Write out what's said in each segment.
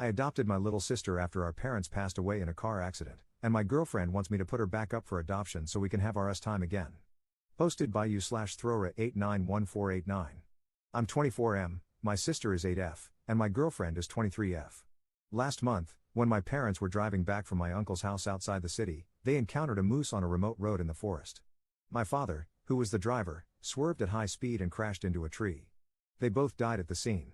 I adopted my little sister after our parents passed away in a car accident, and my girlfriend wants me to put her back up for adoption so we can have our time again. Posted by you/Throra891489. I'm 24M, my sister is 8F, and my girlfriend is 23F. Last month, when my parents were driving back from my uncle's house outside the city, they encountered a moose on a remote road in the forest. My father, who was the driver, swerved at high speed and crashed into a tree. They both died at the scene.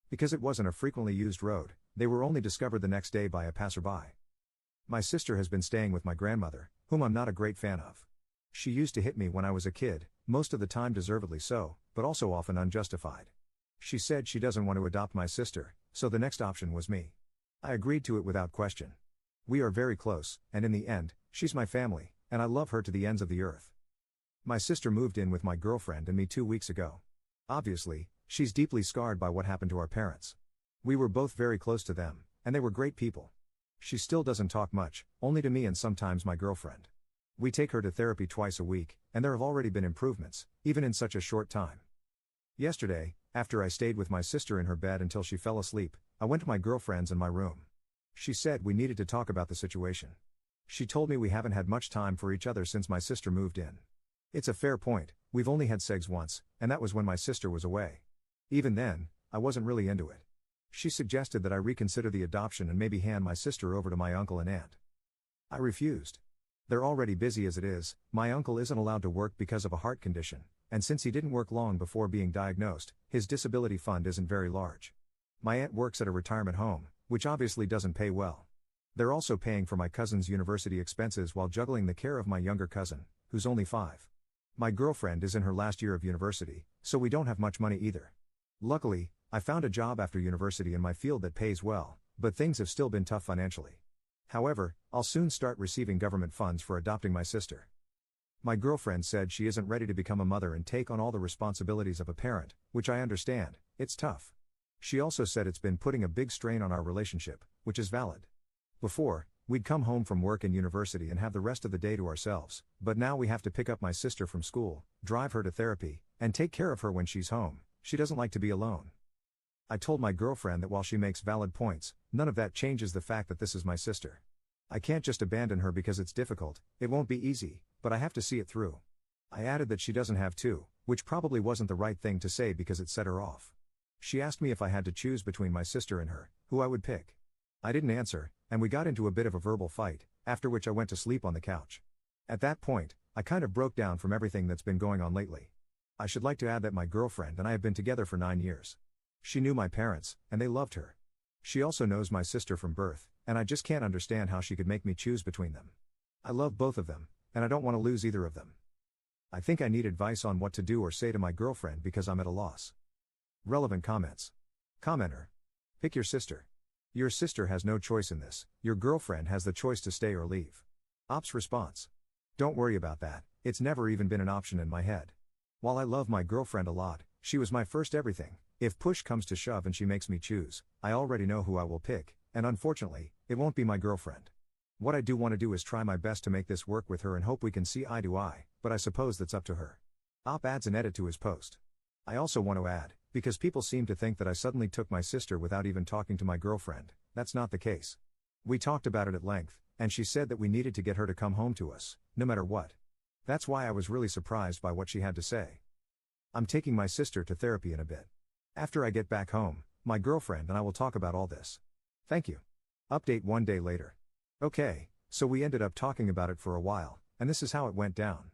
Because it wasn't a frequently used road, they were only discovered the next day by a passerby. My sister has been staying with my grandmother, whom I'm not a great fan of. She used to hit me when I was a kid, most of the time deservedly so, but also often unjustified. She said she doesn't want to adopt my sister, so the next option was me. I agreed to it without question. We are very close, and in the end, she's my family, and I love her to the ends of the earth. My sister moved in with my girlfriend and me 2 weeks ago. Obviously, she's deeply scarred by what happened to our parents. We were both very close to them, and they were great people. She still doesn't talk much, only to me and sometimes my girlfriend. We take her to therapy twice a week, and there have already been improvements, even in such a short time. Yesterday, after I stayed with my sister in her bed until she fell asleep, I went to my girlfriend's in my room. She said we needed to talk about the situation. She told me we haven't had much time for each other since my sister moved in. It's a fair point, we've only had sex once, and that was when my sister was away. Even then, I wasn't really into it. She suggested that I reconsider the adoption and maybe hand my sister over to my uncle and aunt. I refused. They're already busy as it is, my uncle isn't allowed to work because of a heart condition, and since he didn't work long before being diagnosed, his disability fund isn't very large. My aunt works at a retirement home, which obviously doesn't pay well. They're also paying for my cousin's university expenses while juggling the care of my younger cousin, who's only 5. My girlfriend is in her last year of university, so we don't have much money either. Luckily, I found a job after university in my field that pays well, but things have still been tough financially. However, I'll soon start receiving government funds for adopting my sister. My girlfriend said she isn't ready to become a mother and take on all the responsibilities of a parent, which I understand, it's tough. She also said it's been putting a big strain on our relationship, which is valid. Before, we'd come home from work and university and have the rest of the day to ourselves, but now we have to pick up my sister from school, drive her to therapy, and take care of her when she's home. She doesn't like to be alone. I told my girlfriend that while she makes valid points, none of that changes the fact that this is my sister. I can't just abandon her because it's difficult, it won't be easy, but I have to see it through. I added that she doesn't have to, which probably wasn't the right thing to say because it set her off. She asked me if I had to choose between my sister and her, who I would pick. I didn't answer, and we got into a bit of a verbal fight, after which I went to sleep on the couch. At that point, I kind of broke down from everything that's been going on lately. I should like to add that my girlfriend and I have been together for 9 years. She knew my parents, and they loved her. She also knows my sister from birth, and I just can't understand how she could make me choose between them. I love both of them, and I don't want to lose either of them. I think I need advice on what to do or say to my girlfriend because I'm at a loss. Relevant comments. Commenter. Pick your sister. Your sister has no choice in this, your girlfriend has the choice to stay or leave. Ops response. Don't worry about that, it's never even been an option in my head. While I love my girlfriend a lot, she was my first everything. If push comes to shove and she makes me choose, I already know who I will pick, and unfortunately, it won't be my girlfriend. What I do want to do is try my best to make this work with her and hope we can see eye to eye, but I suppose that's up to her. Op adds an edit to his post. I also want to add, because people seem to think that I suddenly took my sister without even talking to my girlfriend, that's not the case. We talked about it at length, and she said that we needed to get her to come home to us, no matter what. That's why I was really surprised by what she had to say. I'm taking my sister to therapy in a bit. After I get back home, my girlfriend and I will talk about all this. Thank you. Update 1 day later. Okay, so we ended up talking about it for a while, and this is how it went down.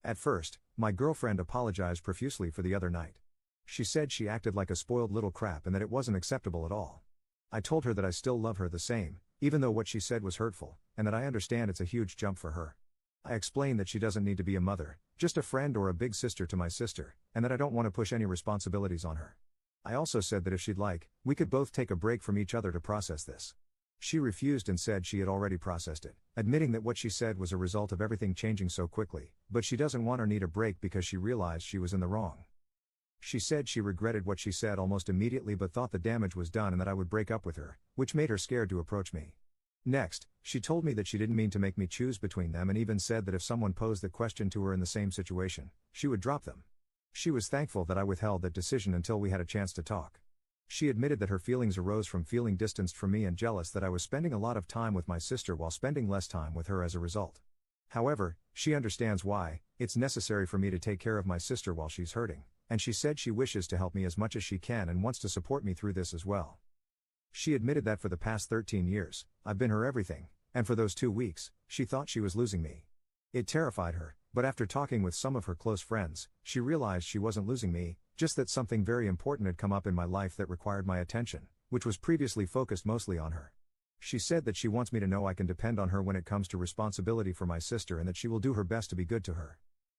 At first, my girlfriend apologized profusely for the other night. She said she acted like a spoiled little crap and that it wasn't acceptable at all. I told her that I still love her the same, even though what she said was hurtful, and that I understand it's a huge jump for her. I explained that she doesn't need to be a mother, just a friend or a big sister to my sister, and that I don't want to push any responsibilities on her. I also said that if she'd like, we could both take a break from each other to process this. She refused and said she had already processed it, admitting that what she said was a result of everything changing so quickly, but she doesn't want or need a break because she realized she was in the wrong. She said she regretted what she said almost immediately but thought the damage was done and that I would break up with her, which made her scared to approach me. Next, she told me that she didn't mean to make me choose between them and even said that if someone posed the question to her in the same situation, she would drop them. She was thankful that I withheld that decision until we had a chance to talk. She admitted that her feelings arose from feeling distanced from me and jealous that I was spending a lot of time with my sister while spending less time with her as a result. However, she understands why. It's necessary for me to take care of my sister while she's hurting, and she said she wishes to help me as much as she can and wants to support me through this as well. She admitted that for the past 13 years, I've been her everything, and for those 2 weeks, she thought she was losing me. It terrified her, but after talking with some of her close friends, she realized she wasn't losing me, just that something very important had come up in my life that required my attention, which was previously focused mostly on her. She said that she wants me to know I can depend on her when it comes to responsibility for my sister and that she will do her best to be good to her.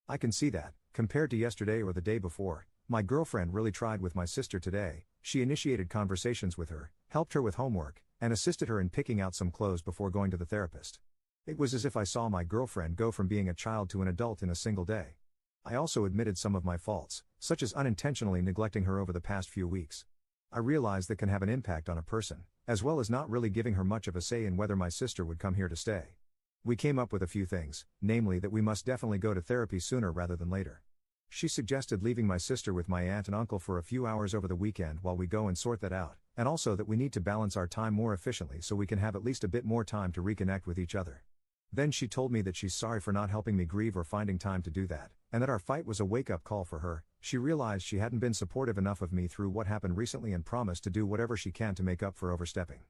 I can see that, compared to yesterday or the day before, my girlfriend really tried with my sister today. She initiated conversations with her, helped her with homework, and assisted her in picking out some clothes before going to the therapist. It was as if I saw my girlfriend go from being a child to an adult in a single day. I also admitted some of my faults, such as unintentionally neglecting her over the past few weeks. I realized that can have an impact on a person, as well as not really giving her much of a say in whether my sister would come here to stay. We came up with a few things, namely that we must definitely go to therapy sooner rather than later. She suggested leaving my sister with my aunt and uncle for a few hours over the weekend while we go and sort that out, and also that we need to balance our time more efficiently so we can have at least a bit more time to reconnect with each other. Then she told me that she's sorry for not helping me grieve or finding time to do that, and that our fight was a wake-up call for her. She realized she hadn't been supportive enough of me through what happened recently and promised to do whatever she can to make up for overstepping.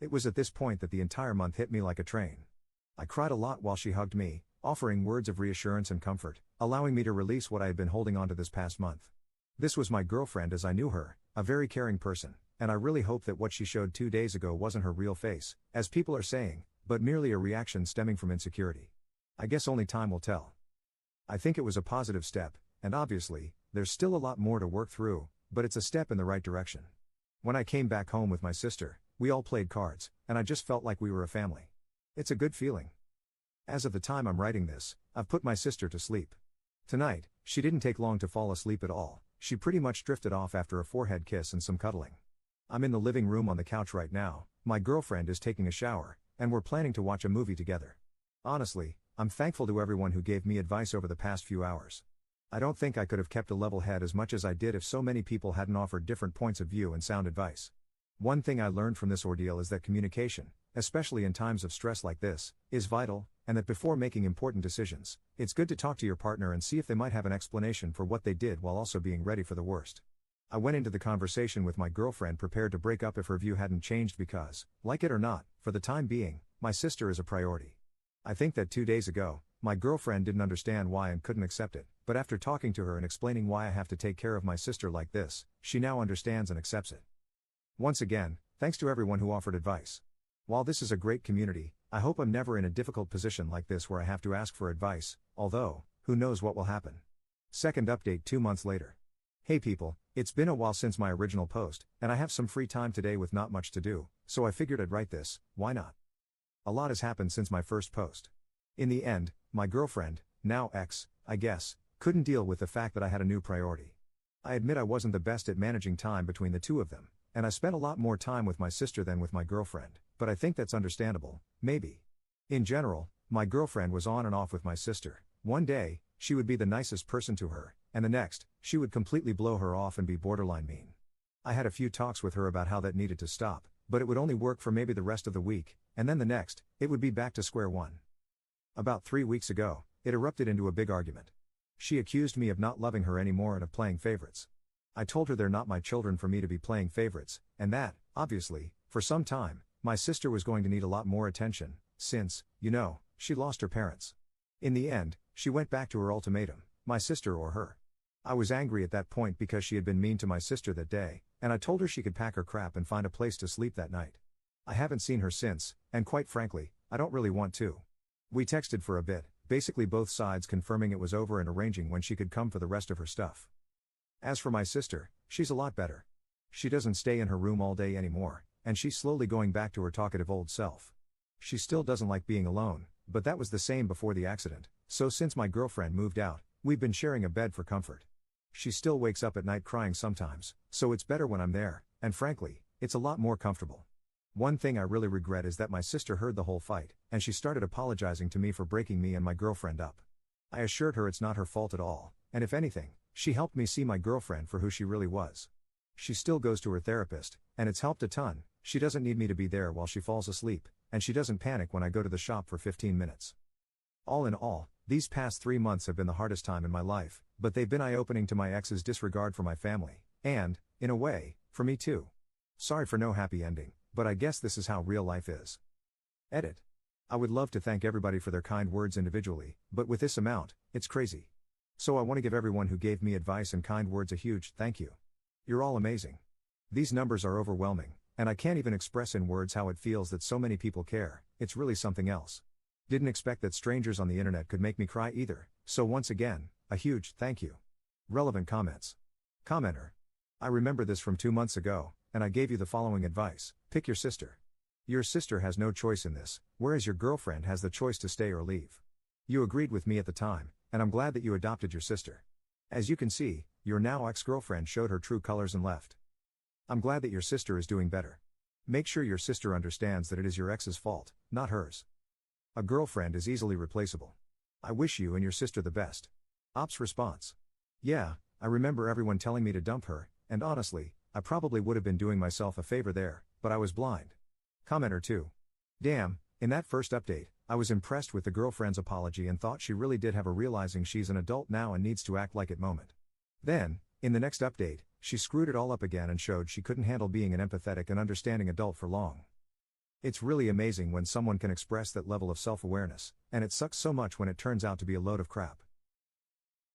It was at this point that the entire month hit me like a train. I cried a lot while she hugged me, offering words of reassurance and comfort, allowing me to release what I had been holding on to this past month. This was my girlfriend as I knew her, a very caring person, and I really hope that what she showed 2 days ago wasn't her real face, as people are saying, but merely a reaction stemming from insecurity. I guess only time will tell. I think it was a positive step, and obviously, there's still a lot more to work through, but it's a step in the right direction. When I came back home with my sister, we all played cards, and I just felt like we were a family. It's a good feeling. As of the time I'm writing this, I've put my sister to sleep. Tonight, she didn't take long to fall asleep at all. She pretty much drifted off after a forehead kiss and some cuddling. I'm in the living room on the couch right now, my girlfriend is taking a shower, and we're planning to watch a movie together. Honestly, I'm thankful to everyone who gave me advice over the past few hours. I don't think I could have kept a level head as much as I did if so many people hadn't offered different points of view and sound advice. One thing I learned from this ordeal is that communication, especially in times of stress like this, is vital, and that before making important decisions, it's good to talk to your partner and see if they might have an explanation for what they did while also being ready for the worst. I went into the conversation with my girlfriend prepared to break up if her view hadn't changed because, like it or not, for the time being, my sister is a priority. I think that 2 days ago, my girlfriend didn't understand why and couldn't accept it, but after talking to her and explaining why I have to take care of my sister like this, she now understands and accepts it. Once again, thanks to everyone who offered advice. While this is a great community, I hope I'm never in a difficult position like this where I have to ask for advice, although, who knows what will happen. Second update 2 months later. Hey people, it's been a while since my original post, and I have some free time today with not much to do, so I figured I'd write this, why not? A lot has happened since my first post. In the end, my girlfriend, now ex, I guess, couldn't deal with the fact that I had a new priority. I admit I wasn't the best at managing time between the two of them, and I spent a lot more time with my sister than with my girlfriend, but I think that's understandable, maybe. In general, my girlfriend was on and off with my sister. One day, she would be the nicest person to her, and the next, she would completely blow her off and be borderline mean. I had a few talks with her about how that needed to stop, but it would only work for maybe the rest of the week, and then the next, it would be back to square one. About 3 weeks ago, it erupted into a big argument. She accused me of not loving her anymore and of playing favorites. I told her they're not my children for me to be playing favorites, and that, obviously, for some time, my sister was going to need a lot more attention, since, she lost her parents. In the end, she went back to her ultimatum, my sister or her. I was angry at that point because she had been mean to my sister that day, and I told her she could pack her crap and find a place to sleep that night. I haven't seen her since, and quite frankly, I don't really want to. We texted for a bit, basically both sides confirming it was over and arranging when she could come for the rest of her stuff. As for my sister, she's a lot better. She doesn't stay in her room all day anymore, and she's slowly going back to her talkative old self. She still doesn't like being alone, but that was the same before the accident, so since my girlfriend moved out, we've been sharing a bed for comfort. She still wakes up at night crying sometimes, so it's better when I'm there, and frankly, it's a lot more comfortable. One thing I really regret is that my sister heard the whole fight, and she started apologizing to me for breaking me and my girlfriend up. I assured her it's not her fault at all, and if anything, she helped me see my girlfriend for who she really was. She still goes to her therapist, and it's helped a ton. She doesn't need me to be there while she falls asleep, and she doesn't panic when I go to the shop for 15 minutes. All in all, these past 3 months have been the hardest time in my life, but they've been eye-opening to my ex's disregard for my family, and, in a way, for me too. Sorry for no happy ending, but I guess this is how real life is. Edit. I would love to thank everybody for their kind words individually, but with this amount, it's crazy. So I want to give everyone who gave me advice and kind words a huge thank you. You're all amazing. These numbers are overwhelming, and I can't even express in words how it feels that so many people care. It's really something else. Didn't expect that strangers on the internet could make me cry either, so once again, a huge thank you. Relevant comments. Commenter. I remember this from 2 months ago, and I gave you the following advice: pick your sister. Your sister has no choice in this, whereas your girlfriend has the choice to stay or leave. You agreed with me at the time, and I'm glad that you adopted your sister. As you can see, your now ex-girlfriend showed her true colors and left. I'm glad that your sister is doing better. Make sure your sister understands that it is your ex's fault, not hers. A girlfriend is easily replaceable. I wish you and your sister the best. Ops response. Yeah, I remember everyone telling me to dump her, and honestly, I probably would have been doing myself a favor there, but I was blind. Commenter 2. Damn, in that first update, I was impressed with the girlfriend's apology and thought she really did have a realizing she's an adult now and needs to act like it moment. Then, in the next update, she screwed it all up again and showed she couldn't handle being an empathetic and understanding adult for long. It's really amazing when someone can express that level of self-awareness, and it sucks so much when it turns out to be a load of crap.